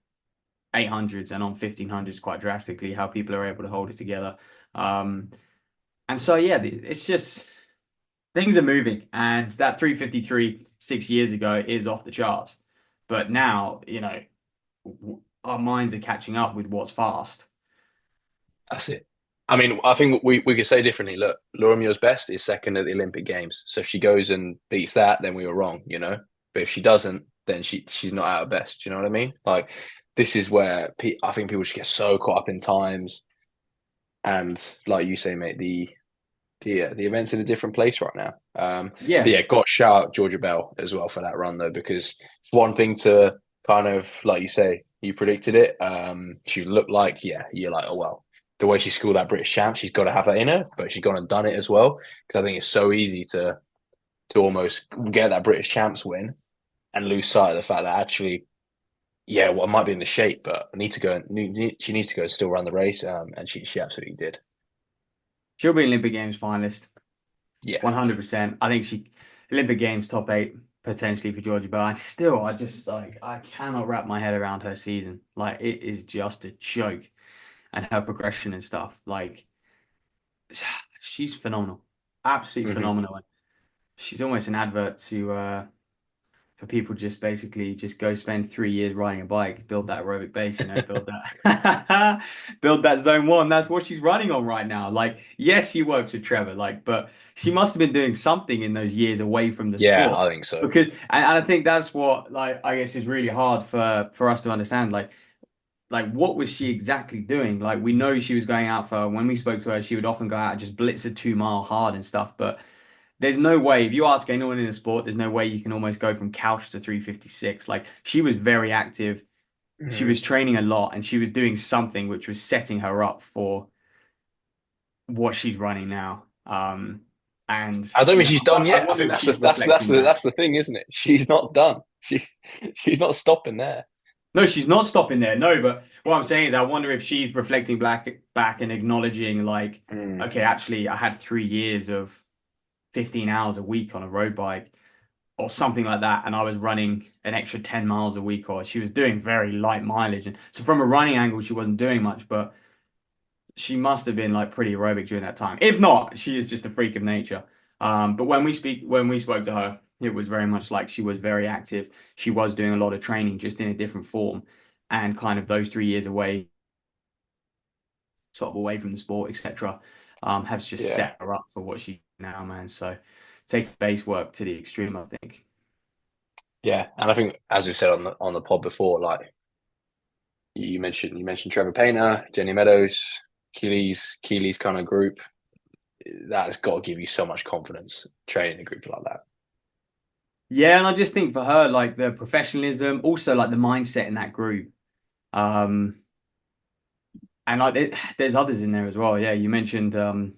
800s and on 1500s quite drastically. How people are able to hold it together, um, and so yeah, it's just things are moving, and that 353 6 years ago is off the charts, but now our minds are catching up with what's fast. That's it. I mean, I think we could say differently. Look, Laura Muir's best is second at the Olympic Games. So if she goes and beats that, then we were wrong, you know. But if she doesn't, then she's not at her best. You know what I mean? Like this is where I think people just get so caught up in times, and like you say, mate, the event's in a different place right now. But Yeah. yeah, got to shout out Georgia Bell as well for that run though, because it's one thing to kind of like you say, you predicted it. She looked like you're like, oh well, the way she scored that British champ, she's got to have that in her, but she's gone and done it as well. Because I think it's so easy to almost get that British champs win and lose sight of the fact that actually, yeah, well, I might be in the shape, but I need to go. She needs to go and still run the race, and she absolutely did. She'll be Olympic Games finalist. Yeah. 100%. I think she Olympic Games top eight potentially for Georgia, but I just like I cannot wrap my head around her season. Like it is just a joke, and her progression and stuff. Like she's phenomenal, absolutely Hmm. phenomenal. She's almost an advert to for people just basically just go spend 3 years riding a bike, build that aerobic base, build that build that zone one. That's what she's running on right now. Like, yes, she works with Trevor, like, but she must have been doing something in those years away from the Yeah, sport. I think so. Because and I think that's what like I guess is really hard for us to understand. Like what was she exactly doing? Like we know she was going out for when we spoke to her, she would often go out and just blitz a 2 mile hard and stuff, but there's no way, if you ask anyone in the sport, there's no way you can almost go from couch to 356. Like she was very active. She Mhm. was training a lot and she was doing something which was setting her up for what she's running now. And I don't think yeah, she's done I yet. I wonder think if that's the she's reflecting that's back. the thing, isn't it? She's not done. She's not stopping there. No, she's not stopping there. No, but what I'm saying is I wonder if she's reflecting back and acknowledging like, Mm. okay, actually I had 3 years of 15 hours a week on a road bike or something like that, and I was running an extra 10 miles a week, or she was doing very light mileage. And so from a running angle, she wasn't doing much, but she must have been like pretty aerobic during that time. If not, she is just a freak of nature. But when we spoke to her, it was very much like she was very active. She was doing a lot of training, just in a different form, and kind of those 3 years away, sort of away from the sport, etc., has just Yeah, set her up for what she now, man. So take base work to the extreme, I think. yeah, and I think as we said on the pod before, like you mentioned Trevor Painter, Jenny Meadows, Keely's kind of group. That has got to give you so much confidence training a group like that. Yeah, and I just think for her, like the professionalism, also like the mindset in that group. Um, and like there's others in there as well. Yeah, you mentioned sort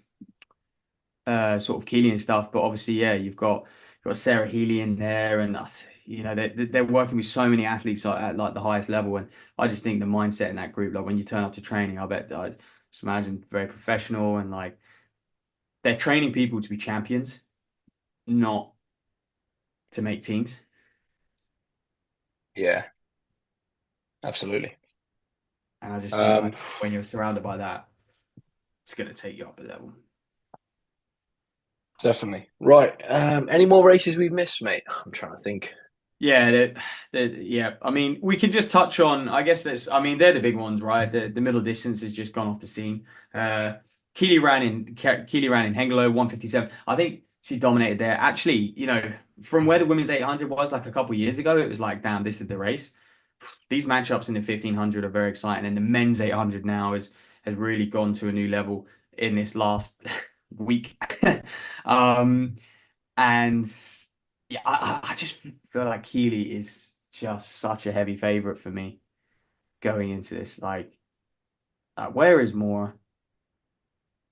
of Keely and stuff, but obviously, yeah, you've got Sarah Healy in there, and us, they're working with so many athletes at like the highest level, and I just think the mindset in that group, like when you turn up to training, I just imagine very professional and like they're training people to be champions, not to make teams. Yeah, absolutely. And I just think like Um, when you're surrounded by that, it's gonna take you up a level. Definitely. Right. Any more races we've missed, mate? I'm trying to think. Yeah, yeah. I mean, we can just touch on. I guess that's. I mean, they're the big ones, right? The middle distance has just gone off the scene. Uh, Keely ran in Hengelo 157. I think she dominated there. Actually, from where the women's 800 was like a couple of years ago, it was like, damn, this is the race. These matchups in the 1500 are very exciting, and the men's 800 now has really gone to a new level in this last week. Um, and yeah, I just feel like Keely is just such a heavy favorite for me going into this. Where is more?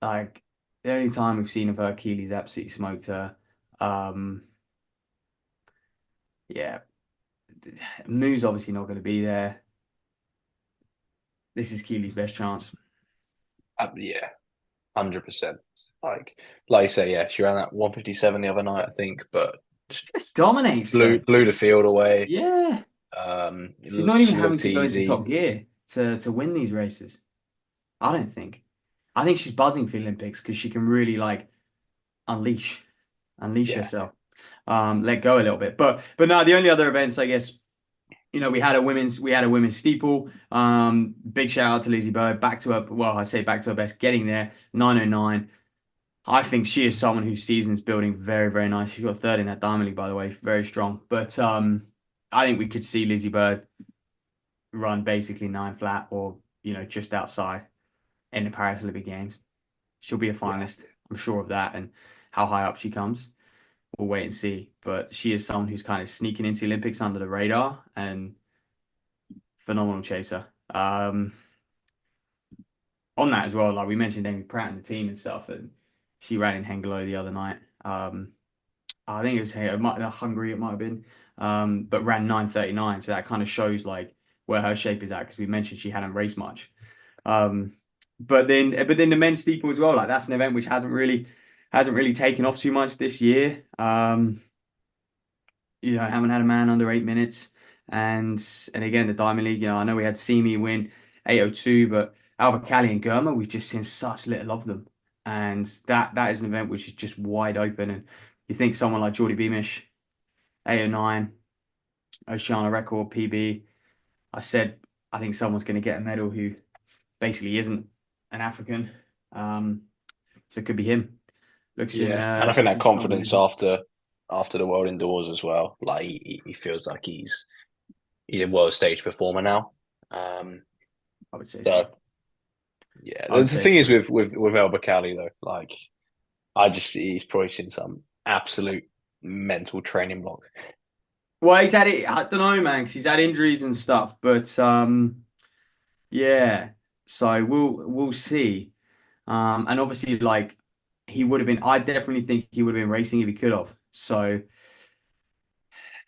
Like, the only time we've seen of her, Keely's absolutely smoked her. Um, yeah, Moo's obviously not going to be there. This is Keely's best chance. Yeah, 100%. Like you say, yeah, she ran that 157 the other night, I think, but just Just dominates though. blew the field away. Yeah, she's not even She having looked to go into easy. top gear to win these races. I don't think. I think she's buzzing for the Olympics because she can really like unleash unleash Yeah. herself, let go a little bit. But no, the only other events, I guess, we had a women's steeple. Big shout out to Lizzie Bird. Back to her, well, I say back to her best, getting there, 9:09. I think she is someone whose season's building very, very nice. She got third in that Diamond League, by the way, very strong. But I think we could see Lizzie Bird run basically 9 flat or just outside in the Paris Olympic Games. She'll be a Yeah, finalist, I'm sure of that. And how high up she comes, we'll wait and see. But she is someone who's kind of sneaking into the Olympics under the radar and phenomenal chaser. On that as well, like we mentioned Amy Pratt and the team and stuff, and she ran in Hengelo the other night. I think it might Hungary, it might have been, but ran 9:39. So that kind of shows like where her shape is at because we mentioned she hadn't raced much. Um, but then the men's steeple as well, like that's an event which hasn't really taken off too much this year. Haven't had a man under 8 minutes. And again, the Diamond League, I know we had Simi win 8:02, but Albert Cali and Germa, we've just seen such little of them. And that is an event which is just wide open. And you think someone like Geordie Beamish, 8:09, Oceania record, PB. I think someone's going to get a medal who basically isn't an African. Um, so it could be him. yeah, and I think Looks that in strong confidence position, after the World Indoors as well. Like he feels like he's a world stage performer now. Um, I would say so. so yeah, I the would say thing is so. with El Bakkali though, like he's probably seen some absolute mental training block. Well, he's had it. I don't know, man, because he's had injuries and stuff. But yeah. So we'll see. And obviously, like he would have been. I definitely think he would have been racing if he could have. So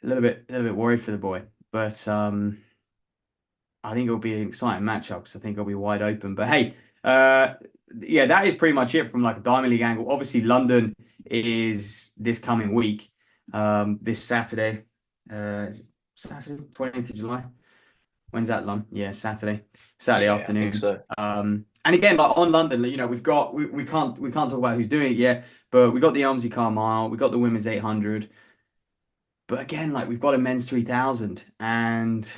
a little bit worried for the boy. But I think it'll be an exciting matchup because I think it'll be wide open. But hey, uh, yeah, that is pretty much it from like a Diamond League angle. Obviously, London is this coming week, this Saturday. Is it Saturday, 20th of July. When's that, Lon? Yeah, Saturday Yeah, I think afternoon. so. And again, like on London, we can't talk about who's doing it yet, but we got the Elmsey Car Mile, we got the women's 800. But again, like we've got a men's 3000, and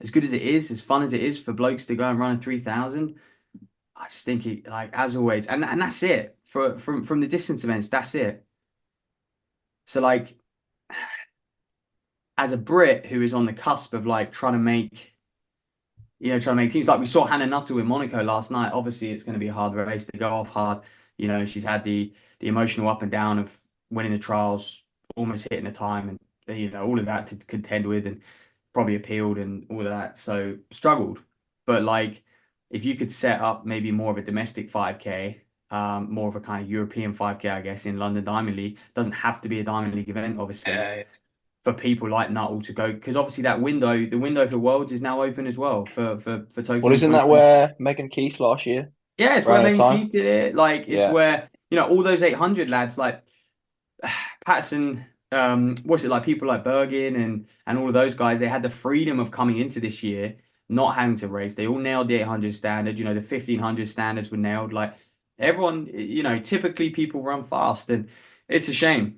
as good as it is, as fun as it is for blokes to go and run a 3000, I just think it, like as always, and that's it from the distance events. That's it. So like as a Brit who is on the cusp of like trying to make teams like we saw Hannah Nuttall in Monaco last night. Obviously, it's going to be a hard race to go off hard. She's had the emotional up and down of winning the trials, almost hitting the time, and all of that to contend with, and probably appealed and all of that. So struggled, but like if you could set up maybe more of a domestic 5K, more of a kind of European 5K, I guess, in London Diamond League. Doesn't have to be a Diamond League event, obviously, Uh, for people like Nuttall to go because obviously the window for Worlds is now open as well for well, Tokyo in isn't that 2020. where Megan Keith last year Yeah, it's where ran a Megan time? Keith did it. Like it's Yeah, where all those 800 lads like Patterson, what's it like? People like Bergin and all of those guys. They had the freedom of coming into this year, not having to race. They all nailed the 800 standard. The 1500 standards were nailed. Like everyone, typically people run fast, and it's a shame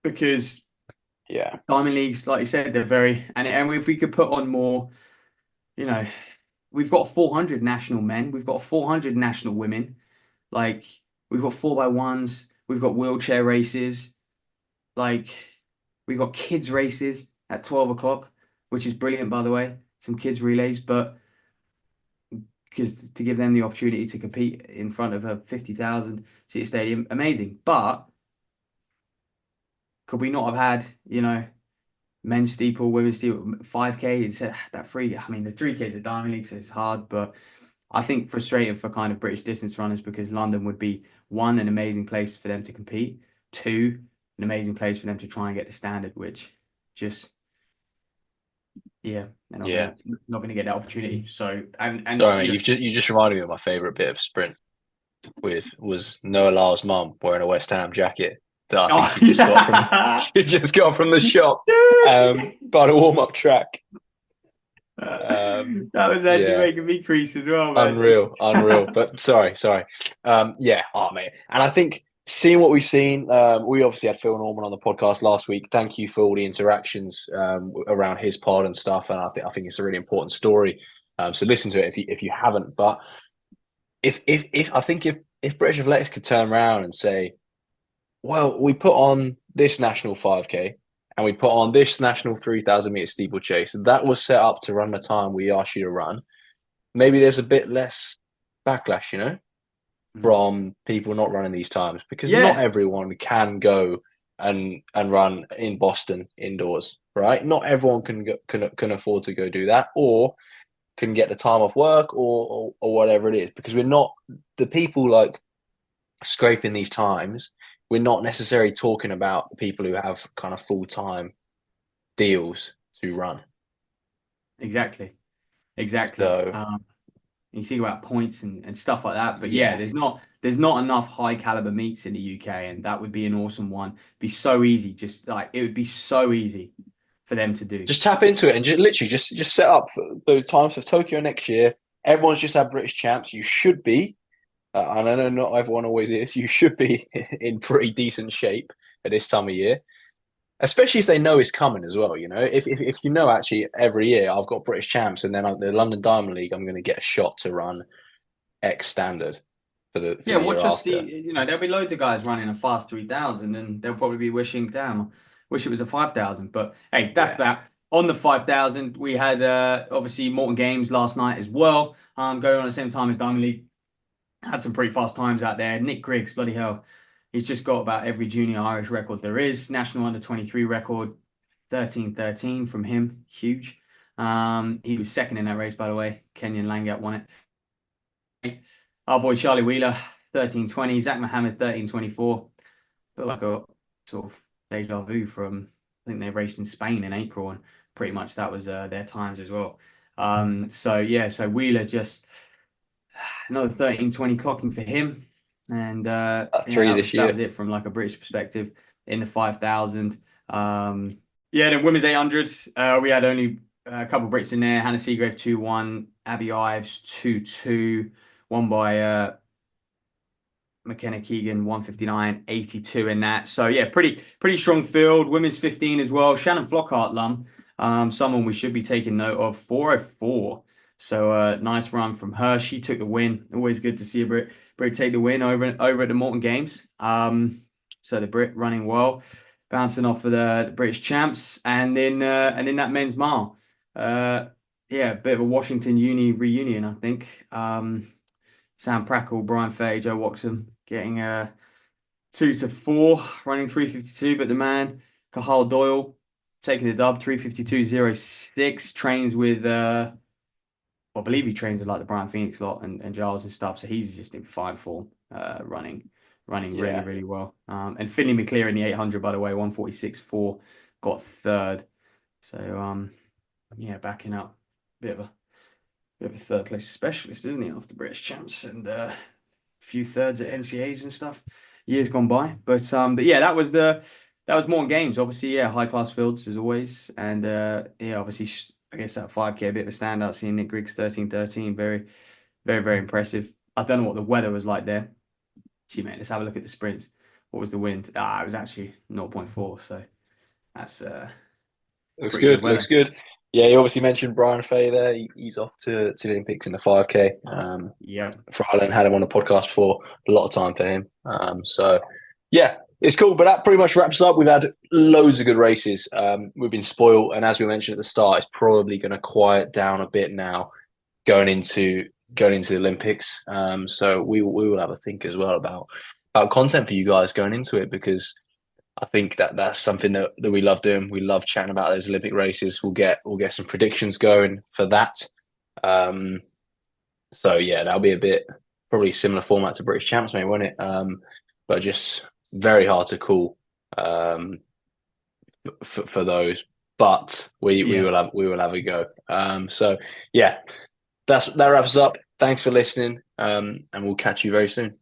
because yeah, Diamond Leagues, like you said, they're very and if we could put on more, you know, we've got 400 national men, we've got 400 national women, like we've got 4x1s, we've got wheelchair races, like we've got kids races at 12 o'clock, which is brilliant, by the way, some kids relays, but because to give them the opportunity to compete in front of a 50,000 seat stadium, amazing. But could we not have had, men's steeple, women's steeple, 5K? It's that three. I mean, the 3K is a Diamond League, so it's hard, but I think frustrating for kind of British distance runners because London would be one, an amazing place for them to compete, two, an amazing place for them to try and get the standard, which just yeah, they're not yeah. gonna not gonna get that opportunity. So and Sorry, mate, you just reminded me of my favourite bit of sprint with was Noah Lyle's mum wearing a West Ham jacket that I think oh she just got from yeah, she just got from the shop yeah, she did. by the warm up track. That was actually Yeah, making me crease as well, man. unreal, unreal. But sorry. Yeah, oh mate, and I think seeing what we've seen, we obviously had Phil Norman on the podcast last week. Thank you for all the interactions around his pod and stuff, and I think it's a really important story. So listen to it if you haven't. But if I think if British Athletics could turn around and say, well, we put on this national 5K and we put on this national 3,000 meter steeplechase that was set up to run the time we asked you to run. Maybe there's a bit less backlash, Mm. from people not running these times because not Yeah, everyone can go and run in Boston indoors, right? Not everyone can afford to go do that or can get the time off work or whatever it is because we're not the people like scraping these times. We're not necessarily talking about people who have kind of full time deals to run. exactly, exactly. So You think about points and stuff like that. But yeah, yeah, there's not enough high caliber meets in the UK, and that would be an awesome one. Be so easy, just like it would be so easy for them to do. just tap into it and just literally just set up for those times for Tokyo next year. Everyone's just had British champs. You should be, and I know not everyone always is. You should be in pretty decent shape at this time of year, especially if they know it's coming as well. If you know actually every year I've got British champs, and then the London Diamond League, I'm going to get a shot to run X standard for Yeah, the year watch us see. after. There'll be loads of guys running a fast 3,000, and they'll probably be wishing, damn, wish it was a 5,000. But hey, that's Yeah, that. On the 5,000, we had obviously Morton Games last night as well. Going on at the same time as Diamond League. Had some pretty fast times out there. Nick Griggs, bloody hell, he's just got about every junior Irish record there is. National under 23 record, 13-13 from him, huge. He was second in that race, by the way. Kenyan Langat won it. Our boy Charlie Wheeler, 13-20. Zach Mohammed, 13-24. Feel like a sort of deja vu from, I think they raced in Spain in April, and pretty much that was their times as well. So Wheeler just another 13-20 clocking for him. And yeah, three that this was that year. was it from like a British perspective in the 5,000. Yeah, then women's 800, we had only a couple of Brits in there. Hannah Seagrave 2-1, Abby Ives 2-2, won by McKenna Keegan 159.82 in that. So yeah, pretty strong field. Women's 15 as well. Shannon Flockhart, someone we should be taking note of. 404. So nice run from her. She took the win. Always good to see a Brit take the win over at the Morton Games. So the Brit running well, bouncing off of the British champs, and then that men's mile. Uh, yeah, a bit of a Washington Uni reunion, I think. Sam Prackle, Brian Fay, Joe Waxham getting 2-4, running 352. But the man, Cahal Doyle, taking the dub, 352.06, trains with, I believe he trains with like the Brian Phoenix lot and Giles and stuff. So he's just in fine form, running really, Yeah, really well. And Finley McClear in the 800, by the way, 146.4, got third. So, yeah, backing up. Bit of a third place specialist, isn't he, after British champs and few thirds at NCAs and stuff. Years gone by, but yeah, that was Morton Games. Obviously, yeah, high class fields as always, and yeah, obviously, I guess that 5K a bit of a standout. Seeing Nick Griggs 13-13, very, very, very impressive. I don't know what the weather was like there. Gee, mate, let's have a look at the sprints. What was the wind? It was actually 0.4, point 4, so that's looks pretty good good. Looks weather. good. Yeah, you obviously mentioned Brian Fay there. He's off to the Olympics in the 5K. Yeah, For Ireland, had him on the podcast for a lot of time for him. So yeah, it's cool. But that pretty much wraps up. We've had loads of good races. We've been spoiled, and as we mentioned at the start, it's probably going to quiet down a bit now going into the Olympics. So we will have a think as well about content for you guys going into it because I think that's something that we love doing. We love chatting about those Olympic races. We'll get some predictions going for that. Um, so yeah, that'll be a bit probably similar format to British Champs, maybe, won't it? But just very hard to call um, for those. But we yeah. will have a go. So yeah, that wraps us up. Thanks for listening, and we'll catch you very soon.